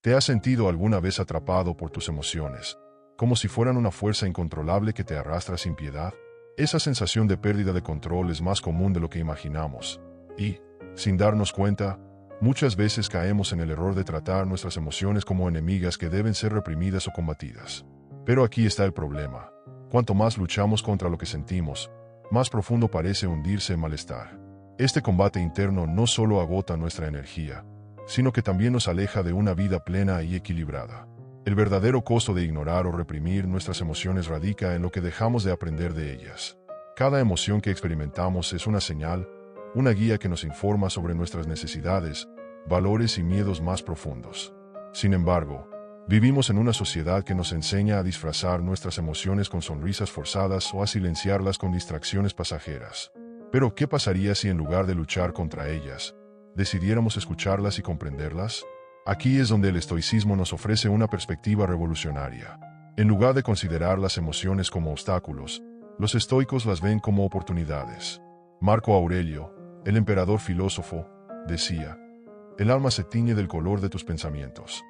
¿Te has sentido alguna vez atrapado por tus emociones, como si fueran una fuerza incontrolable que te arrastra sin piedad? Esa sensación de pérdida de control es más común de lo que imaginamos, y, sin darnos cuenta, muchas veces caemos en el error de tratar nuestras emociones como enemigas que deben ser reprimidas o combatidas. Pero aquí está el problema. Cuanto más luchamos contra lo que sentimos, más profundo parece hundirse el malestar. Este combate interno no solo agota nuestra energía, sino que también nos aleja de una vida plena y equilibrada. El verdadero costo de ignorar o reprimir nuestras emociones radica en lo que dejamos de aprender de ellas. Cada emoción que experimentamos es una señal, una guía que nos informa sobre nuestras necesidades, valores y miedos más profundos. Sin embargo, vivimos en una sociedad que nos enseña a disfrazar nuestras emociones con sonrisas forzadas o a silenciarlas con distracciones pasajeras. Pero, ¿qué pasaría si en lugar de luchar contra ellas, decidiéramos escucharlas y comprenderlas? Aquí es donde el estoicismo nos ofrece una perspectiva revolucionaria. En lugar de considerar las emociones como obstáculos, los estoicos las ven como oportunidades. Marco Aurelio, el emperador filósofo, decía: "El alma se tiñe del color de tus pensamientos".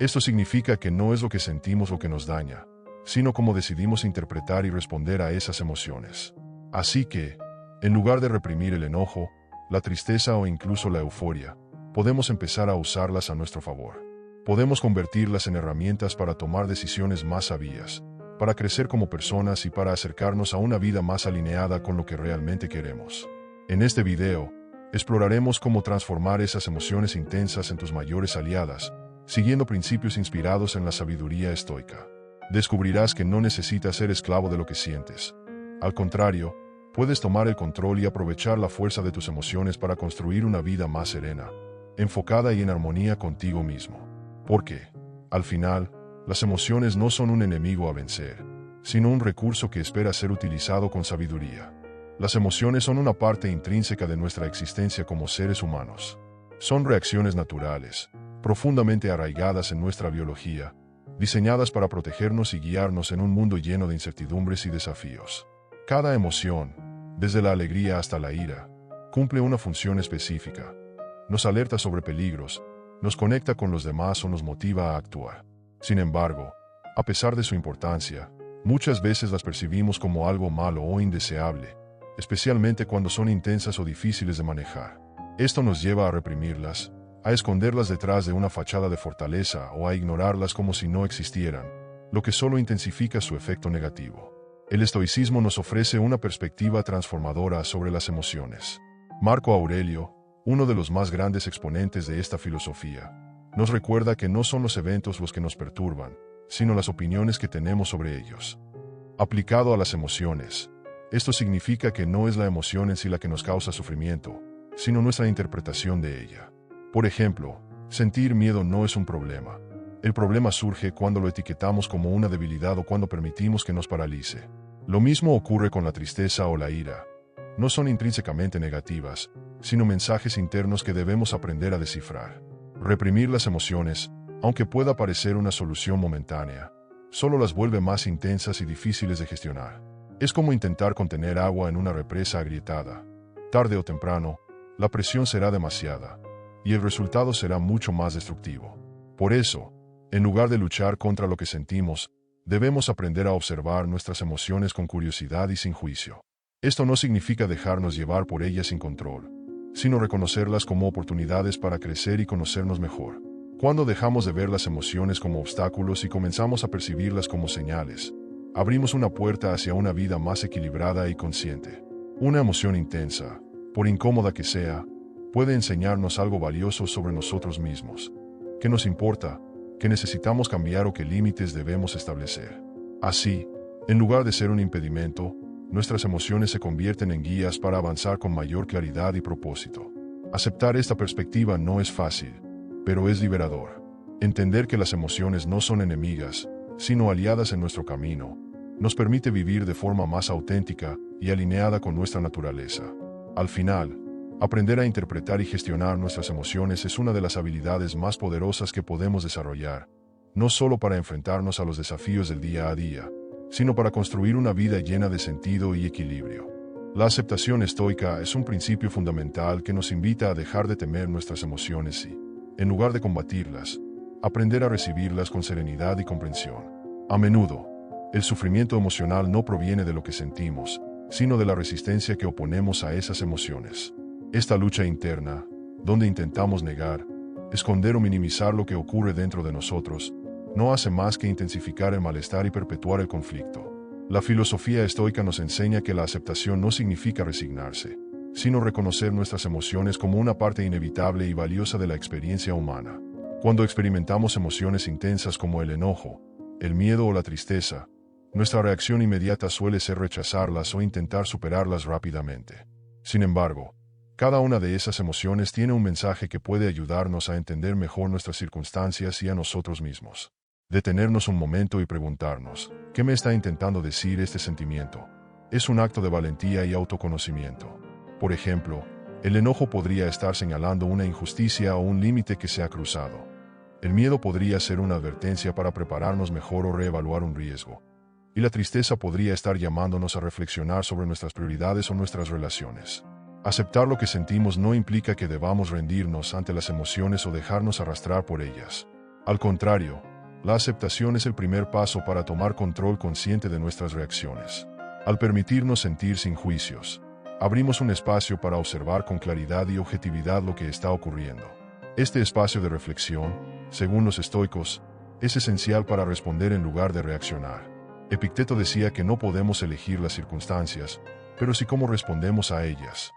Esto significa que no es lo que sentimos lo que nos daña, sino cómo decidimos interpretar y responder a esas emociones. Así que, en lugar de reprimir el enojo, la tristeza o incluso la euforia, podemos empezar a usarlas a nuestro favor. Podemos convertirlas en herramientas para tomar decisiones más sabias, para crecer como personas y para acercarnos a una vida más alineada con lo que realmente queremos. En este video, exploraremos cómo transformar esas emociones intensas en tus mayores aliadas, siguiendo principios inspirados en la sabiduría estoica. Descubrirás que no necesitas ser esclavo de lo que sientes. Al contrario, puedes tomar el control y aprovechar la fuerza de tus emociones para construir una vida más serena, enfocada y en armonía contigo mismo. Porque, al final, las emociones no son un enemigo a vencer, sino un recurso que espera ser utilizado con sabiduría. Las emociones son una parte intrínseca de nuestra existencia como seres humanos. Son reacciones naturales, profundamente arraigadas en nuestra biología, diseñadas para protegernos y guiarnos en un mundo lleno de incertidumbres y desafíos. Cada emoción, desde la alegría hasta la ira, cumple una función específica. Nos alerta sobre peligros, nos conecta con los demás o nos motiva a actuar. Sin embargo, a pesar de su importancia, muchas veces las percibimos como algo malo o indeseable, especialmente cuando son intensas o difíciles de manejar. Esto nos lleva a reprimirlas, a esconderlas detrás de una fachada de fortaleza o a ignorarlas como si no existieran, lo que solo intensifica su efecto negativo. El estoicismo nos ofrece una perspectiva transformadora sobre las emociones. Marco Aurelio, uno de los más grandes exponentes de esta filosofía, nos recuerda que no son los eventos los que nos perturban, sino las opiniones que tenemos sobre ellos. Aplicado a las emociones, esto significa que no es la emoción en sí la que nos causa sufrimiento, sino nuestra interpretación de ella. Por ejemplo, sentir miedo no es un problema. El problema surge cuando lo etiquetamos como una debilidad o cuando permitimos que nos paralice. Lo mismo ocurre con la tristeza o la ira. No son intrínsecamente negativas, sino mensajes internos que debemos aprender a descifrar. Reprimir las emociones, aunque pueda parecer una solución momentánea, solo las vuelve más intensas y difíciles de gestionar. Es como intentar contener agua en una represa agrietada. Tarde o temprano, la presión será demasiada, y el resultado será mucho más destructivo. Por eso, en lugar de luchar contra lo que sentimos, debemos aprender a observar nuestras emociones con curiosidad y sin juicio. Esto no significa dejarnos llevar por ellas sin control, sino reconocerlas como oportunidades para crecer y conocernos mejor. Cuando dejamos de ver las emociones como obstáculos y comenzamos a percibirlas como señales, abrimos una puerta hacia una vida más equilibrada y consciente. Una emoción intensa, por incómoda que sea, puede enseñarnos algo valioso sobre nosotros mismos. ¿Qué nos importa? ¿Qué necesitamos cambiar o qué límites debemos establecer? Así, en lugar de ser un impedimento, nuestras emociones se convierten en guías para avanzar con mayor claridad y propósito. Aceptar esta perspectiva no es fácil, pero es liberador. Entender que las emociones no son enemigas, sino aliadas en nuestro camino, nos permite vivir de forma más auténtica y alineada con nuestra naturaleza. Al final, aprender a interpretar y gestionar nuestras emociones es una de las habilidades más poderosas que podemos desarrollar, no solo para enfrentarnos a los desafíos del día a día, sino para construir una vida llena de sentido y equilibrio. La aceptación estoica es un principio fundamental que nos invita a dejar de temer nuestras emociones y, en lugar de combatirlas, aprender a recibirlas con serenidad y comprensión. A menudo, el sufrimiento emocional no proviene de lo que sentimos, sino de la resistencia que oponemos a esas emociones. Esta lucha interna, donde intentamos negar, esconder o minimizar lo que ocurre dentro de nosotros, no hace más que intensificar el malestar y perpetuar el conflicto. La filosofía estoica nos enseña que la aceptación no significa resignarse, sino reconocer nuestras emociones como una parte inevitable y valiosa de la experiencia humana. Cuando experimentamos emociones intensas como el enojo, el miedo o la tristeza, nuestra reacción inmediata suele ser rechazarlas o intentar superarlas rápidamente. Sin embargo, cada una de esas emociones tiene un mensaje que puede ayudarnos a entender mejor nuestras circunstancias y a nosotros mismos. Detenernos un momento y preguntarnos, ¿qué me está intentando decir este sentimiento? Es un acto de valentía y autoconocimiento. Por ejemplo, el enojo podría estar señalando una injusticia o un límite que se ha cruzado. El miedo podría ser una advertencia para prepararnos mejor o reevaluar un riesgo. Y la tristeza podría estar llamándonos a reflexionar sobre nuestras prioridades o nuestras relaciones. Aceptar lo que sentimos no implica que debamos rendirnos ante las emociones o dejarnos arrastrar por ellas. Al contrario, la aceptación es el primer paso para tomar control consciente de nuestras reacciones. Al permitirnos sentir sin juicios, abrimos un espacio para observar con claridad y objetividad lo que está ocurriendo. Este espacio de reflexión, según los estoicos, es esencial para responder en lugar de reaccionar. Epicteto decía que no podemos elegir las circunstancias, pero sí cómo respondemos a ellas.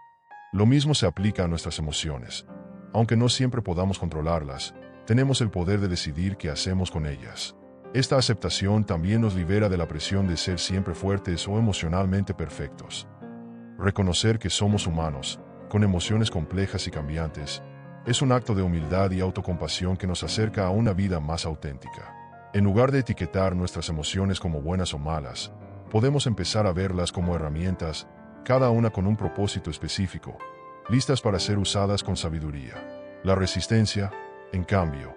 Lo mismo se aplica a nuestras emociones. Aunque no siempre podamos controlarlas, tenemos el poder de decidir qué hacemos con ellas. Esta aceptación también nos libera de la presión de ser siempre fuertes o emocionalmente perfectos. Reconocer que somos humanos, con emociones complejas y cambiantes, es un acto de humildad y autocompasión que nos acerca a una vida más auténtica. En lugar de etiquetar nuestras emociones como buenas o malas, podemos empezar a verlas como herramientas, cada una con un propósito específico, listas para ser usadas con sabiduría. La resistencia, en cambio,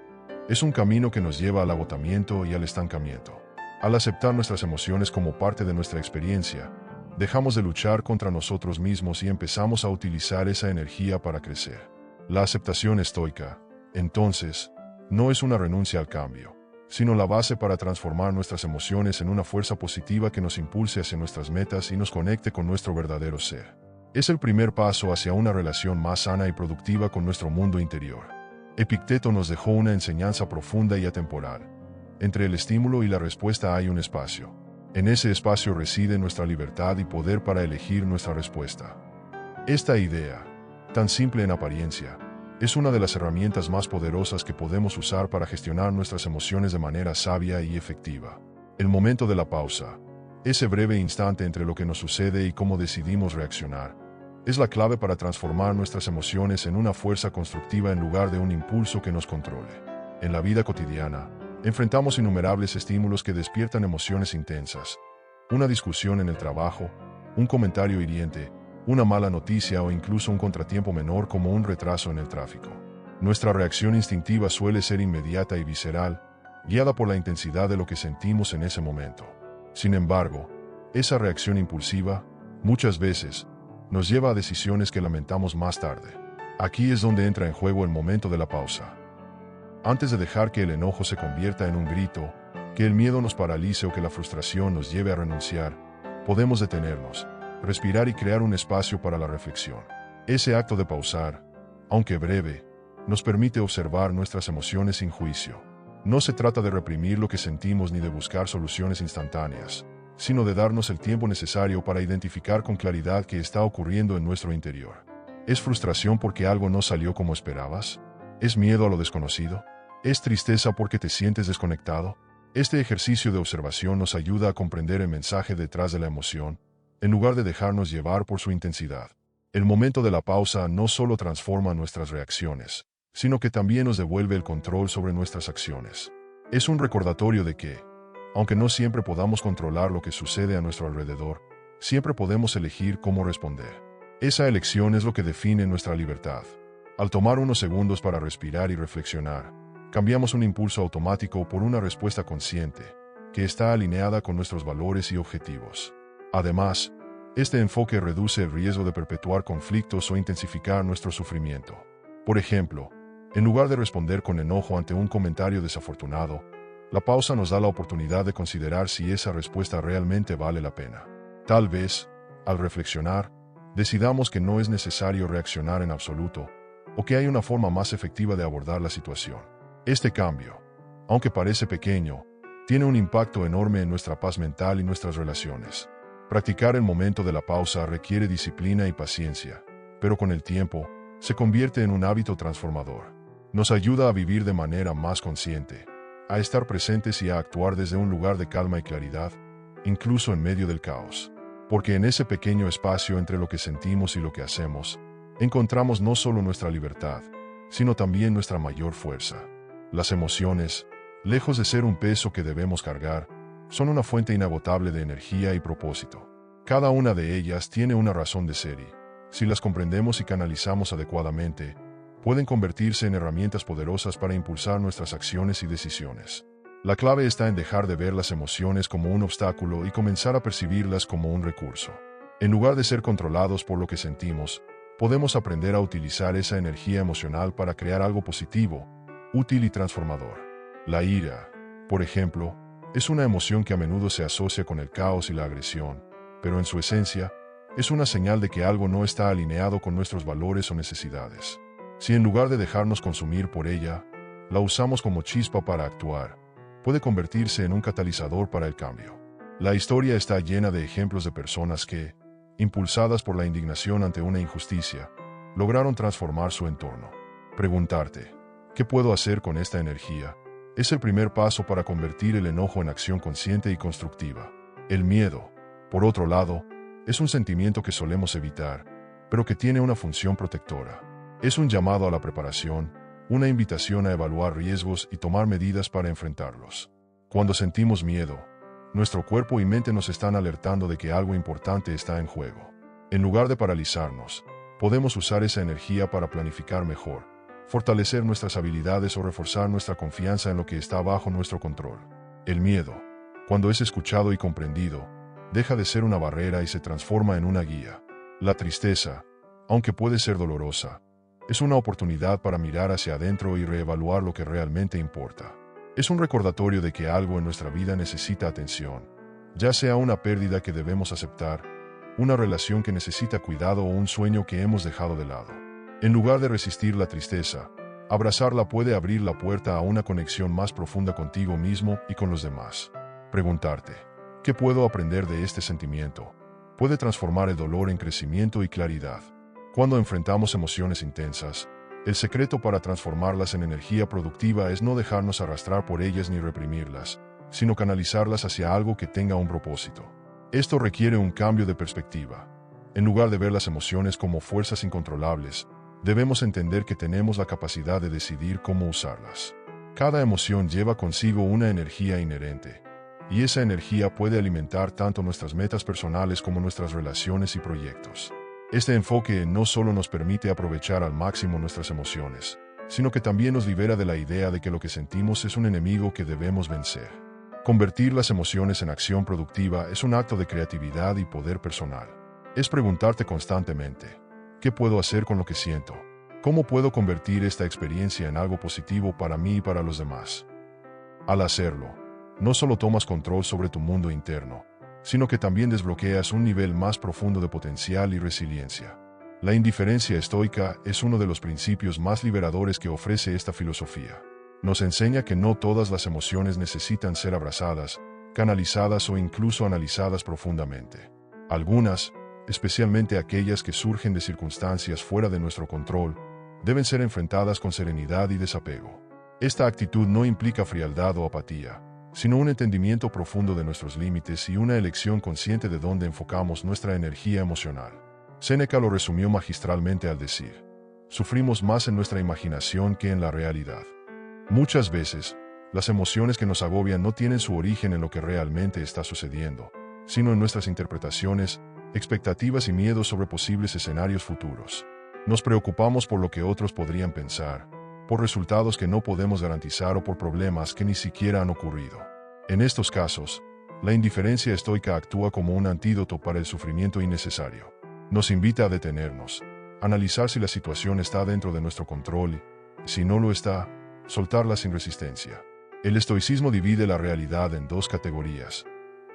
es un camino que nos lleva al agotamiento y al estancamiento. Al aceptar nuestras emociones como parte de nuestra experiencia, dejamos de luchar contra nosotros mismos y empezamos a utilizar esa energía para crecer. La aceptación estoica, entonces, no es una renuncia al cambio, sino la base para transformar nuestras emociones en una fuerza positiva que nos impulse hacia nuestras metas y nos conecte con nuestro verdadero ser. Es el primer paso hacia una relación más sana y productiva con nuestro mundo interior. Epicteto nos dejó una enseñanza profunda y atemporal. Entre el estímulo y la respuesta hay un espacio. En ese espacio reside nuestra libertad y poder para elegir nuestra respuesta. Esta idea, tan simple en apariencia, es una de las herramientas más poderosas que podemos usar para gestionar nuestras emociones de manera sabia y efectiva. El momento de la pausa, ese breve instante entre lo que nos sucede y cómo decidimos reaccionar, es la clave para transformar nuestras emociones en una fuerza constructiva en lugar de un impulso que nos controle. En la vida cotidiana, enfrentamos innumerables estímulos que despiertan emociones intensas. Una discusión en el trabajo, un comentario hiriente, una mala noticia o incluso un contratiempo menor como un retraso en el tráfico. Nuestra reacción instintiva suele ser inmediata y visceral, guiada por la intensidad de lo que sentimos en ese momento. Sin embargo, esa reacción impulsiva, muchas veces, nos lleva a decisiones que lamentamos más tarde. Aquí es donde entra en juego el momento de la pausa. Antes de dejar que el enojo se convierta en un grito, que el miedo nos paralice o que la frustración nos lleve a renunciar, podemos detenernos, respirar y crear un espacio para la reflexión. Ese acto de pausar, aunque breve, nos permite observar nuestras emociones sin juicio. No se trata de reprimir lo que sentimos ni de buscar soluciones instantáneas, sino de darnos el tiempo necesario para identificar con claridad qué está ocurriendo en nuestro interior. ¿Es frustración porque algo no salió como esperabas? ¿Es miedo a lo desconocido? ¿Es tristeza porque te sientes desconectado? Este ejercicio de observación nos ayuda a comprender el mensaje detrás de la emoción, en lugar de dejarnos llevar por su intensidad. El momento de la pausa no solo transforma nuestras reacciones, sino que también nos devuelve el control sobre nuestras acciones. Es un recordatorio de que, aunque no siempre podamos controlar lo que sucede a nuestro alrededor, siempre podemos elegir cómo responder. Esa elección es lo que define nuestra libertad. Al tomar unos segundos para respirar y reflexionar, cambiamos un impulso automático por una respuesta consciente, que está alineada con nuestros valores y objetivos. Además, este enfoque reduce el riesgo de perpetuar conflictos o intensificar nuestro sufrimiento. Por ejemplo, En lugar de responder con enojo ante un comentario desafortunado, la pausa nos da la oportunidad de considerar si esa respuesta realmente vale la pena. Tal vez, al reflexionar, decidamos que no es necesario reaccionar en absoluto, o que hay una forma más efectiva de abordar la situación. Este cambio, aunque parece pequeño, tiene un impacto enorme en nuestra paz mental y nuestras relaciones. Practicar el momento de la pausa requiere disciplina y paciencia, pero con el tiempo, se convierte en un hábito transformador. Nos ayuda a vivir de manera más consciente, a estar presentes y a actuar desde un lugar de calma y claridad, incluso en medio del caos. Porque en ese pequeño espacio entre lo que sentimos y lo que hacemos, encontramos no solo nuestra libertad, sino también nuestra mayor fuerza. Las emociones, lejos de ser un peso que debemos cargar, son una fuente inagotable de energía y propósito. Cada una de ellas tiene una razón de ser y, si las comprendemos y canalizamos adecuadamente, pueden convertirse en herramientas poderosas para impulsar nuestras acciones y decisiones. La clave está en dejar de ver las emociones como un obstáculo y comenzar a percibirlas como un recurso. En lugar de ser controlados por lo que sentimos, podemos aprender a utilizar esa energía emocional para crear algo positivo, útil y transformador. La ira, por ejemplo, es una emoción que a menudo se asocia con el caos y la agresión, pero en su esencia, es una señal de que algo no está alineado con nuestros valores o necesidades. Si en lugar de dejarnos consumir por ella, la usamos como chispa para actuar, puede convertirse en un catalizador para el cambio. La historia está llena de ejemplos de personas que, impulsadas por la indignación ante una injusticia, lograron transformar su entorno. Preguntarte, ¿qué puedo hacer con esta energía? Es el primer paso para convertir el enojo en acción consciente y constructiva. El miedo, por otro lado, es un sentimiento que solemos evitar, pero que tiene una función protectora. Es un llamado a la preparación, una invitación a evaluar riesgos y tomar medidas para enfrentarlos. Cuando sentimos miedo, nuestro cuerpo y mente nos están alertando de que algo importante está en juego. En lugar de paralizarnos, podemos usar esa energía para planificar mejor, fortalecer nuestras habilidades o reforzar nuestra confianza en lo que está bajo nuestro control. El miedo, cuando es escuchado y comprendido, deja de ser una barrera y se transforma en una guía. La tristeza, aunque puede ser dolorosa, es una oportunidad para mirar hacia adentro y reevaluar lo que realmente importa. Es un recordatorio de que algo en nuestra vida necesita atención, ya sea una pérdida que debemos aceptar, una relación que necesita cuidado o un sueño que hemos dejado de lado. En lugar de resistir la tristeza, abrazarla puede abrir la puerta a una conexión más profunda contigo mismo y con los demás. Preguntarte, ¿qué puedo aprender de este sentimiento? Puede transformar el dolor en crecimiento y claridad. Cuando enfrentamos emociones intensas, el secreto para transformarlas en energía productiva es no dejarnos arrastrar por ellas ni reprimirlas, sino canalizarlas hacia algo que tenga un propósito. Esto requiere un cambio de perspectiva. En lugar de ver las emociones como fuerzas incontrolables, debemos entender que tenemos la capacidad de decidir cómo usarlas. Cada emoción lleva consigo una energía inherente, y esa energía puede alimentar tanto nuestras metas personales como nuestras relaciones y proyectos. Este enfoque no solo nos permite aprovechar al máximo nuestras emociones, sino que también nos libera de la idea de que lo que sentimos es un enemigo que debemos vencer. Convertir las emociones en acción productiva es un acto de creatividad y poder personal. Es preguntarte constantemente, ¿qué puedo hacer con lo que siento? ¿Cómo puedo convertir esta experiencia en algo positivo para mí y para los demás? Al hacerlo, no solo tomas control sobre tu mundo interno, sino que también desbloqueas un nivel más profundo de potencial y resiliencia. La indiferencia estoica es uno de los principios más liberadores que ofrece esta filosofía. Nos enseña que no todas las emociones necesitan ser abrazadas, canalizadas o incluso analizadas profundamente. Algunas, especialmente aquellas que surgen de circunstancias fuera de nuestro control, deben ser enfrentadas con serenidad y desapego. Esta actitud no implica frialdad o apatía, sino un entendimiento profundo de nuestros límites y una elección consciente de dónde enfocamos nuestra energía emocional. Séneca lo resumió magistralmente al decir, sufrimos más en nuestra imaginación que en la realidad. Muchas veces, las emociones que nos agobian no tienen su origen en lo que realmente está sucediendo, sino en nuestras interpretaciones, expectativas y miedos sobre posibles escenarios futuros. Nos preocupamos por lo que otros podrían pensar, por resultados que no podemos garantizar o por problemas que ni siquiera han ocurrido. En estos casos, la indiferencia estoica actúa como un antídoto para el sufrimiento innecesario. Nos invita a detenernos, analizar si la situación está dentro de nuestro control Si no lo está, soltarla sin resistencia. El estoicismo divide la realidad en dos categorías: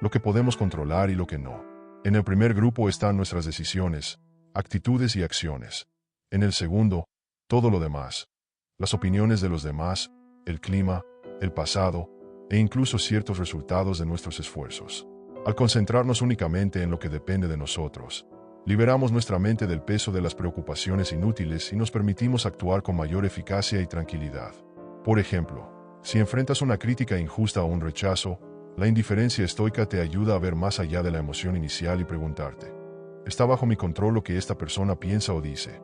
lo que podemos controlar y lo que no. En el primer grupo están nuestras decisiones, actitudes y acciones. En el segundo, todo lo demás: las opiniones de los demás, el clima, el pasado, e incluso ciertos resultados de nuestros esfuerzos. Al concentrarnos únicamente en lo que depende de nosotros, liberamos nuestra mente del peso de las preocupaciones inútiles y nos permitimos actuar con mayor eficacia y tranquilidad. Por ejemplo, si enfrentas una crítica injusta o un rechazo, la indiferencia estoica te ayuda a ver más allá de la emoción inicial y preguntarte: ¿está bajo mi control lo que esta persona piensa o dice?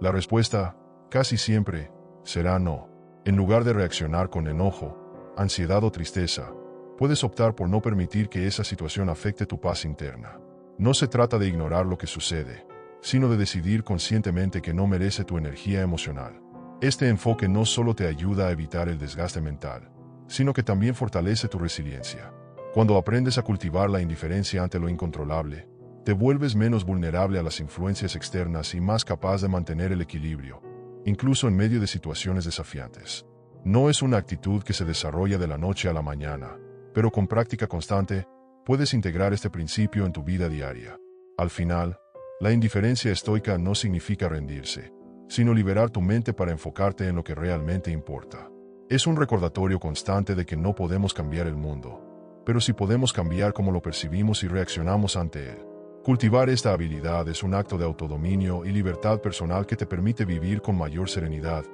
La respuesta, casi siempre, será no. En lugar de reaccionar con enojo, ansiedad o tristeza, puedes optar por no permitir que esa situación afecte tu paz interna. No se trata de ignorar lo que sucede, sino de decidir conscientemente que no merece tu energía emocional. Este enfoque no solo te ayuda a evitar el desgaste mental, sino que también fortalece tu resiliencia. Cuando aprendes a cultivar la indiferencia ante lo incontrolable, te vuelves menos vulnerable a las influencias externas y más capaz de mantener el equilibrio, incluso en medio de situaciones desafiantes. No es una actitud que se desarrolla de la noche a la mañana, pero con práctica constante, puedes integrar este principio en tu vida diaria. Al final, la indiferencia estoica no significa rendirse, sino liberar tu mente para enfocarte en lo que realmente importa. Es un recordatorio constante de que no podemos cambiar el mundo, pero sí podemos cambiar cómo lo percibimos y reaccionamos ante él. Cultivar esta habilidad es un acto de autodominio y libertad personal que te permite vivir con mayor serenidad,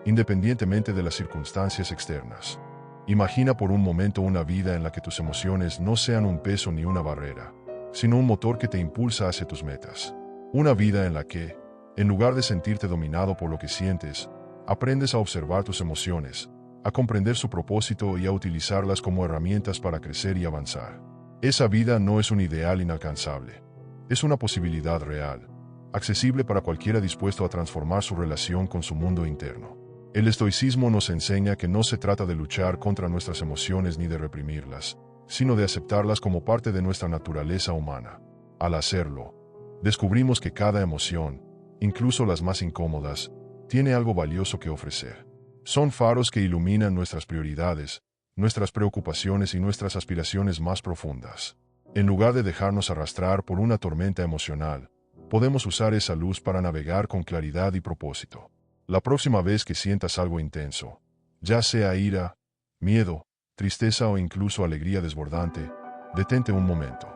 independientemente de las circunstancias externas. Imagina por un momento una vida en la que tus emociones no sean un peso ni una barrera, sino un motor que te impulsa hacia tus metas. Una vida en la que, en lugar de sentirte dominado por lo que sientes, aprendes a observar tus emociones, a comprender su propósito y a utilizarlas como herramientas para crecer y avanzar. Esa vida no es un ideal inalcanzable. Es una posibilidad real, accesible para cualquiera dispuesto a transformar su relación con su mundo interno. El estoicismo nos enseña que no se trata de luchar contra nuestras emociones ni de reprimirlas, sino de aceptarlas como parte de nuestra naturaleza humana. Al hacerlo, descubrimos que cada emoción, incluso las más incómodas, tiene algo valioso que ofrecer. Son faros que iluminan nuestras prioridades, nuestras preocupaciones y nuestras aspiraciones más profundas. En lugar de dejarnos arrastrar por una tormenta emocional, podemos usar esa luz para navegar con claridad y propósito. La próxima vez que sientas algo intenso, ya sea ira, miedo, tristeza o incluso alegría desbordante, detente un momento.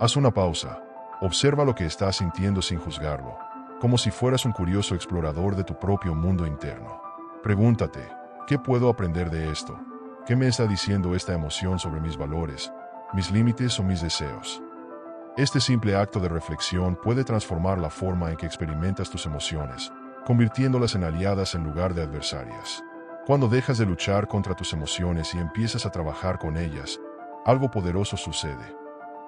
Haz una pausa, observa lo que estás sintiendo sin juzgarlo, como si fueras un curioso explorador de tu propio mundo interno. Pregúntate: ¿qué puedo aprender de esto? ¿Qué me está diciendo esta emoción sobre mis valores, mis límites o mis deseos? Este simple acto de reflexión puede transformar la forma en que experimentas tus emociones, convirtiéndolas en aliadas en lugar de adversarias. Cuando dejas de luchar contra tus emociones y empiezas a trabajar con ellas, algo poderoso sucede.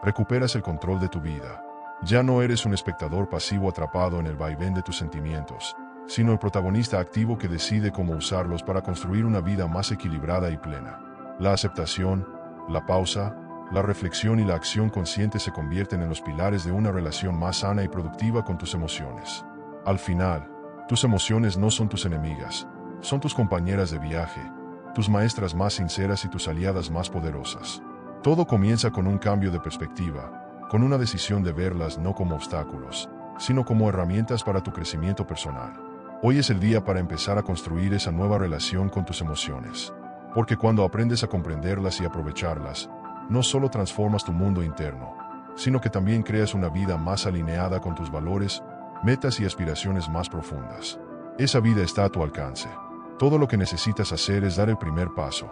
Recuperas el control de tu vida. Ya no eres un espectador pasivo atrapado en el vaivén de tus sentimientos, sino el protagonista activo que decide cómo usarlos para construir una vida más equilibrada y plena. La aceptación, la pausa, la reflexión y la acción consciente se convierten en los pilares de una relación más sana y productiva con tus emociones. Al final, tus emociones no son tus enemigas, son tus compañeras de viaje, tus maestras más sinceras y tus aliadas más poderosas. Todo comienza con un cambio de perspectiva, con una decisión de verlas no como obstáculos, sino como herramientas para tu crecimiento personal. Hoy es el día para empezar a construir esa nueva relación con tus emociones, porque cuando aprendes a comprenderlas y aprovecharlas, no solo transformas tu mundo interno, sino que también creas una vida más alineada con tus valores, metas y aspiraciones más profundas. Esa vida está a tu alcance. Todo lo que necesitas hacer es dar el primer paso.